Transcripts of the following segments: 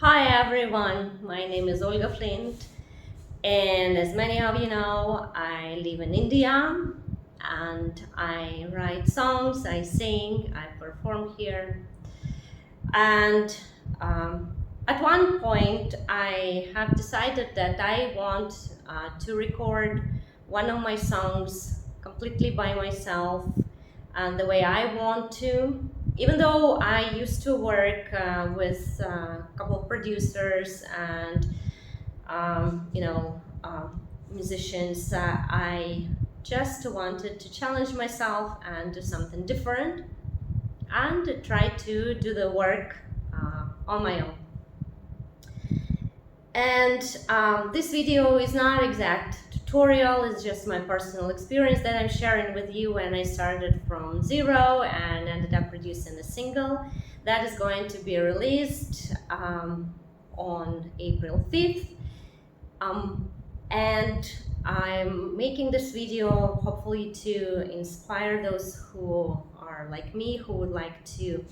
Hi everyone, my name is Olga Flint, and as many of you know, I live in India and I write songs, I sing, I perform here. And at one point, I have decided that I want to record one of my songs completely by myself and the way I want to. Even though I used to work with a couple of producers and musicians, I just wanted to challenge myself and do something different and try to do the work on my own. And this video is not exact tutorial, it's just my personal experience that I'm sharing with you when I started from zero and ended up producing a single that is going to be released on April 5th. And I'm making this video hopefully to inspire those who are like me, who would like to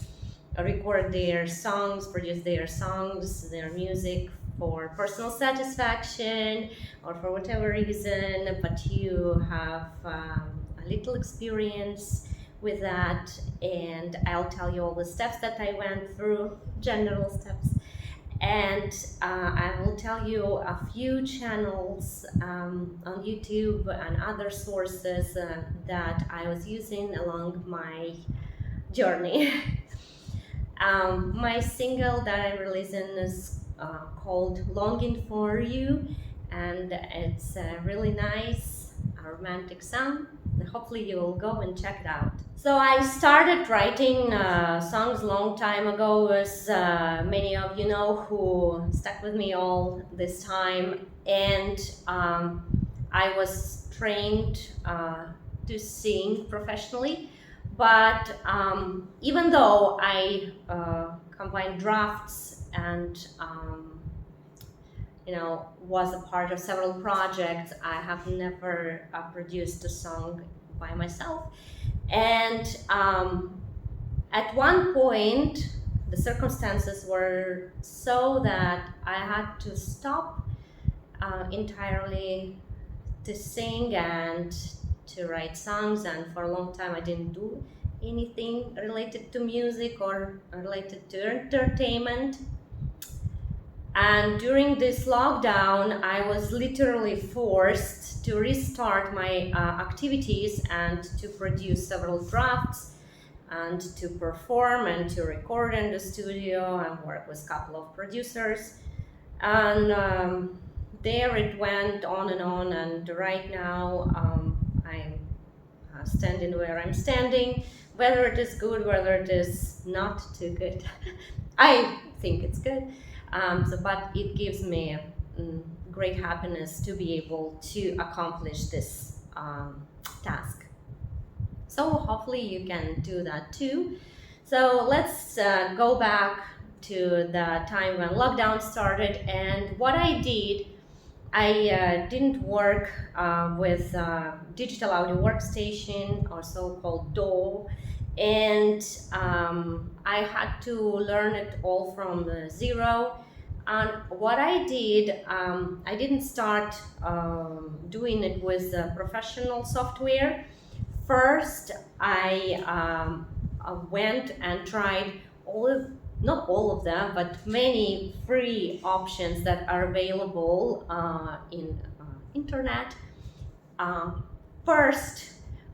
record their songs, produce their songs, their music for personal satisfaction or for whatever reason, but you have a little experience with that, and I'll tell you all the steps that I went through, general steps. And I will tell you a few channels on YouTube and other sources that I was using along my journey. My single that I'm releasing is called Longing for You, and it's really nice, a romantic song. Hopefully you will go and check it out. So I started writing songs a long time ago, as many of you know who stuck with me all this time, and I was trained to sing professionally. But even though I combined drafts and was a part of several projects, I have never produced a song by myself. And at one point, the circumstances were so that I had to stop entirely to sing and to write songs, and for a long time I didn't do anything related to music or related to entertainment. And during this lockdown, I was literally forced to restart my activities and to produce several drafts and to perform and to record in the studio and work with a couple of producers. And there it went on, and right now I'm standing where I'm standing. Whether it is good, whether it is not too good, I think it's good. But it gives me great happiness to be able to accomplish this task. So hopefully you can do that too. So let's go back to the time when lockdown started, and what I did, I didn't work with digital audio workstation, or so-called DAW, and I had to learn it all from zero. And what I did, I didn't start doing it with professional software. First, I went and tried not all of them, but many free options that are available in internet. First,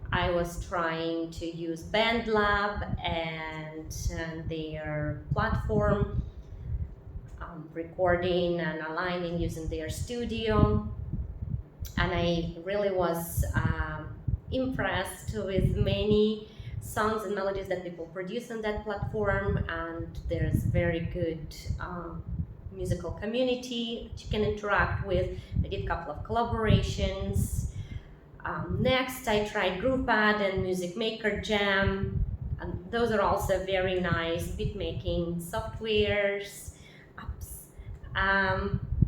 I was trying to use BandLab and their platform, recording and aligning using their studio, and I really was impressed with many songs and melodies that people produce on that platform, and there's very good musical community that you can interact with. I did a couple of collaborations. Next, I tried GroovePad and Music Maker Jam, and those are also very nice beat-making softwares, apps.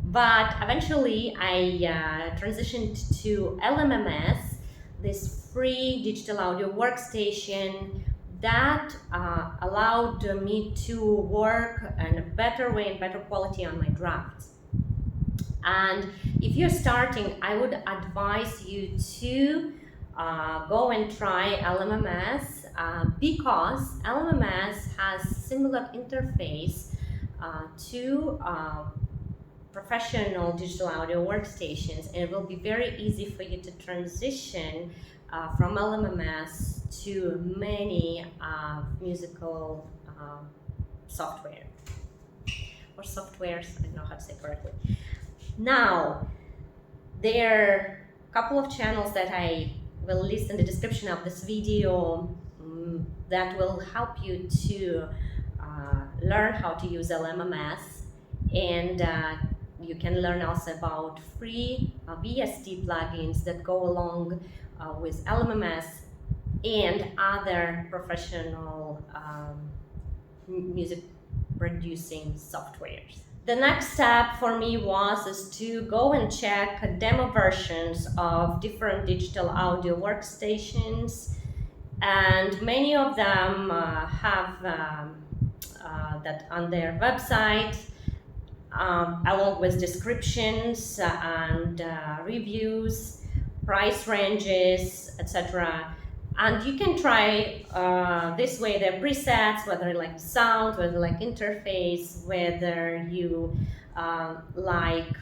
But eventually, I transitioned to LMMS, this free digital audio workstation that allowed me to work in a better way and better quality on my drafts. And if you're starting, I would advise you to go and try LMMS because LMMS has similar interface to professional digital audio workstations, and it will be very easy for you to transition from LMMS to many musical software or softwares. I don't know how to say correctly. Now, there are a couple of channels that I will list in the description of this video that will help you to learn how to use LMMS, and you can learn also about free VST plugins that go along with LMMS and other professional music producing softwares. The next step for me is to go and check demo versions of different digital audio workstations, and many of them have that on their website, along with descriptions and reviews, price ranges, etc. And you can try this way the presets, whether you like sound, whether you like interface, whether you like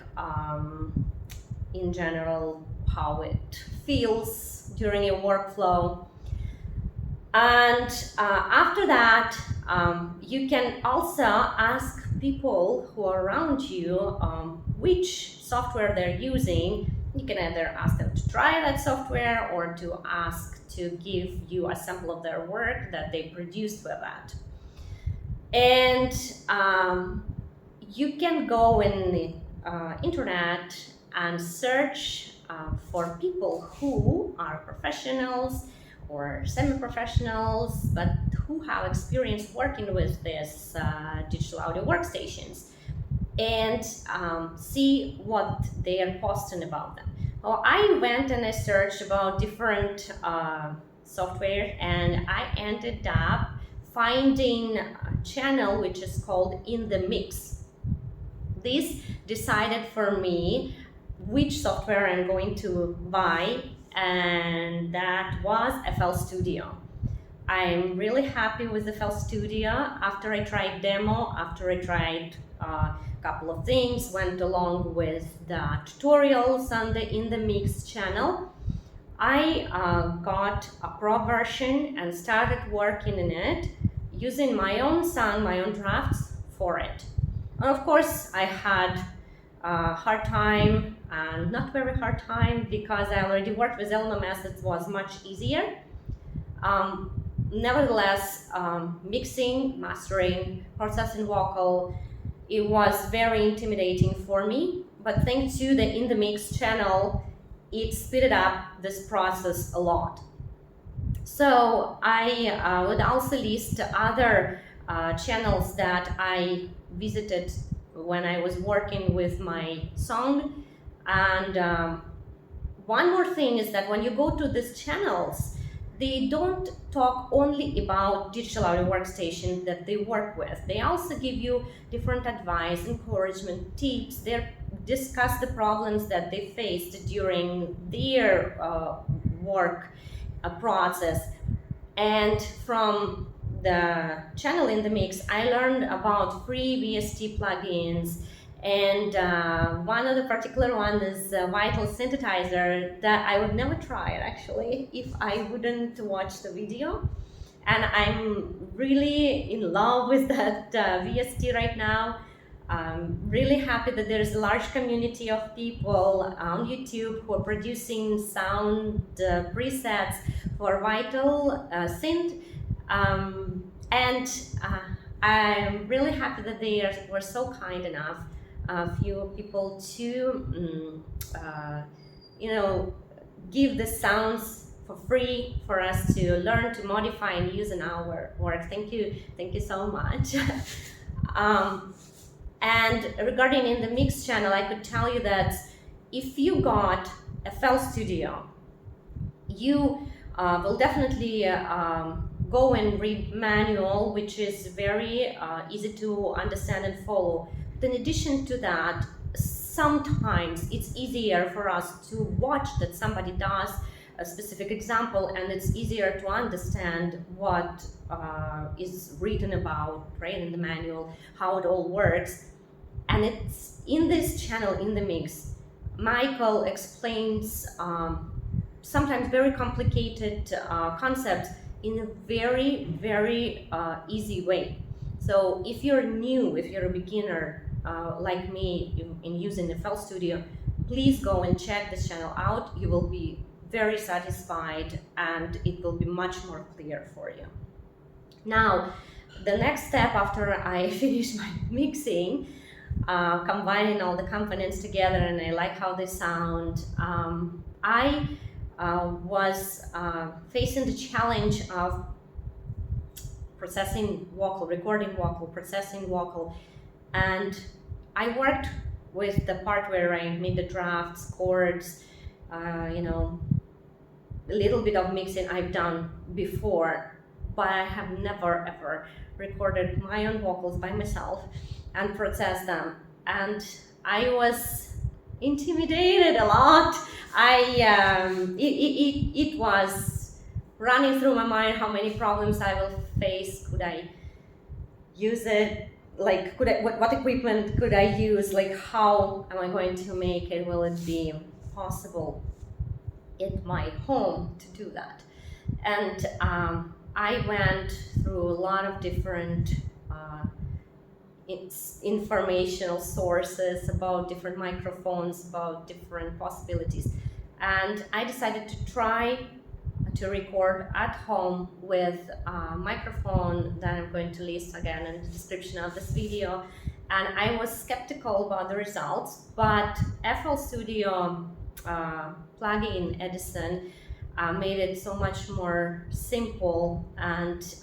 in general how it feels during your workflow. And after that, you can also ask people who are around you which software they're using. You can either ask them to try that software or to ask to give you a sample of their work that they produced with that. And you can go in the internet and search for people who are professionals or semi-professionals, but who have experience working with this digital audio workstations, and see what they are posting about them. Well, I went and I searched about different software, and I ended up finding a channel which is called In the Mix. This decided for me which software I'm going to buy, and that was FL Studio. I'm really happy with FL Studio. After I tried demo, after I tried a couple of things, went along with the tutorials on the In the Mix channel, I got a pro version and started working in it using my own sound, my own drafts for it. And of course, I had a hard time, and not very hard time, because I already worked with LMMS. It was much easier. Nevertheless, mixing, mastering, processing vocal, it was very intimidating for me. But thanks to the In the Mix channel, it speeded up this process a lot. So I would also list other channels that I visited when I was working with my song. And one more thing is that when you go to these channels, they don't talk only about digital audio workstation that they work with. They also give you different advice, encouragement, tips. They discuss the problems that they faced during their work process. And from the channel In the Mix, I learned about free VST plugins, and one of the particular one is Vital Synthesizer that I would never try it actually if I wouldn't watch the video. And I'm really in love with that VST right now. I'm really happy that there's a large community of people on YouTube who are producing sound presets for Vital Synth. And I'm really happy that they were so kind enough, a few people, to give the sounds for free for us to learn to modify and use in our work. Thank you so much. And regarding In the Mix channel, I could tell you that if you got FL Studio, you will definitely go and read manual, which is very easy to understand and follow. But in addition to that, sometimes it's easier for us to watch that somebody does a specific example, and it's easier to understand what is written about, right, in the manual, how it all works. And it's in this channel, in the mix, Michael explains sometimes very complicated concepts in a very, very easy way. So if you're new, if you're a beginner like me in using FL Studio, please go and check this channel out. You will be very satisfied and it will be much more clear for you. Now, the next step after I finish my mixing, combining all the components together, and I like how they sound, I was facing the challenge of processing vocal, recording vocal, processing vocal, and I worked with the part where I made the drafts, chords, you know, a little bit of mixing I've done before, but I have never ever recorded my own vocals by myself and processed them. And I was intimidated a lot. It was running through my mind how many problems I will face. Could I use it? Like, what equipment could I use? Like, how am I going to make it? Will it be possible at my home to do that? And I went through a lot of different informational sources about different microphones, about different possibilities. And I decided to try to record at home with a microphone that I'm going to list again in the description of this video. And I was skeptical about the results, but FL Studio plugin Edison made it so much more simple and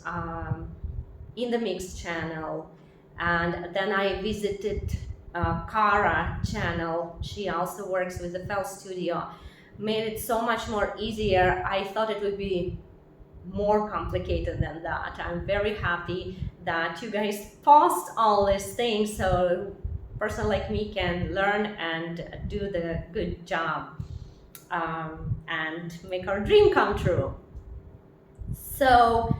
in the mix channel. And then I visited Kara channel. She also works with FL Studio. Made it so much more easier. I thought it would be more complicated than that. I'm very happy that you guys post all these things so a person like me can learn and do the good job and make our dream come true. So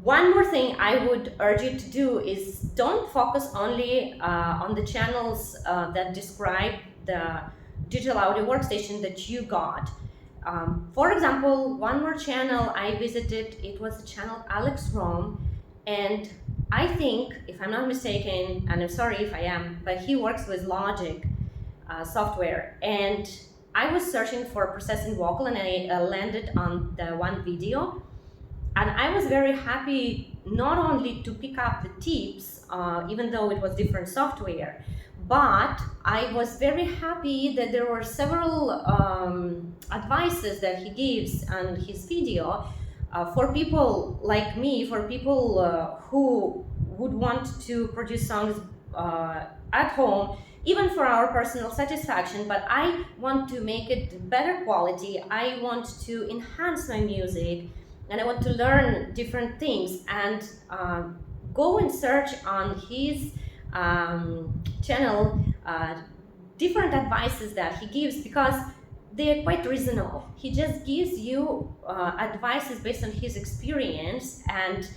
one more thing I would urge you to do is don't focus only on the channels that describe the digital audio workstation that you got. For example, one more channel I visited, it was the channel Alex Rome, and I think, if I'm not mistaken, and I'm sorry if I am, but he works with Logic software, and I was searching for processing vocal and I landed on the one video. And I was very happy not only to pick up the tips, even though it was different software, but I was very happy that there were several advices that he gives on his video for people like me, for people who would want to produce songs at home, even for our personal satisfaction, but I want to make it better quality. I want to enhance my music, and I want to learn different things, and go and search on his channel different advices that he gives, because they are quite reasonable. He just gives you advices based on his experience, and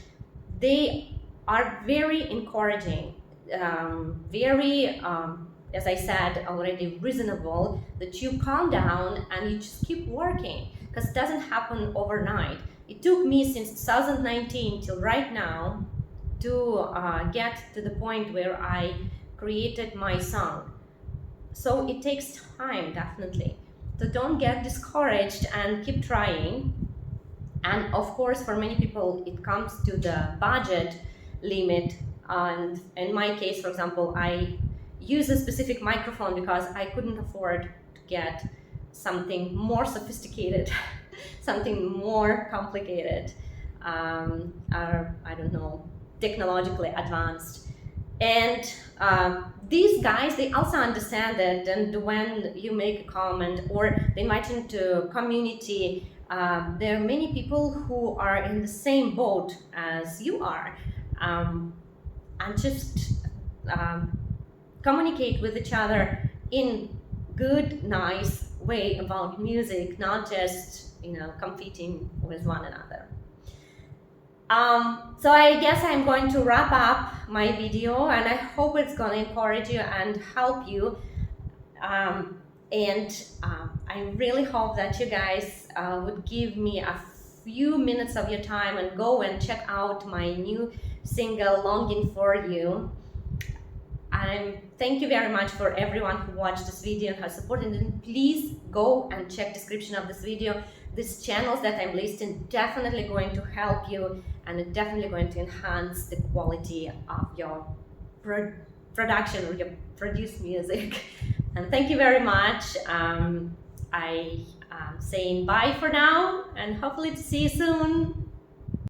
they are very encouraging, very, as I said already, reasonable, that you calm down and you just keep working, because it doesn't happen overnight. It took me since 2019 till right now to get to the point where I created my song. So it takes time, definitely. So don't get discouraged and keep trying. And of course, for many people, it comes to the budget limit. And in my case, for example, I use a specific microphone because I couldn't afford to get something more sophisticated, something more complicated, or I don't know, technologically advanced. And these guys, they also understand it, and when you make a comment or they invite into community, There are many people who are in the same boat as you are, and just communicate with each other in good, nice way about music, not just competing with one another. So I guess I'm going to wrap up my video, and I hope it's going to encourage you and help you. I really hope that you guys would give me a few minutes of your time and go and check out my new single, Longing for You. Thank you very much for everyone who watched this video and has supported it. And please go and check description of this video. These channels that I'm listing definitely going to help you, and it's definitely going to enhance the quality of your production or your produced music. And thank you very much. I am saying bye for now, and hopefully to see you soon.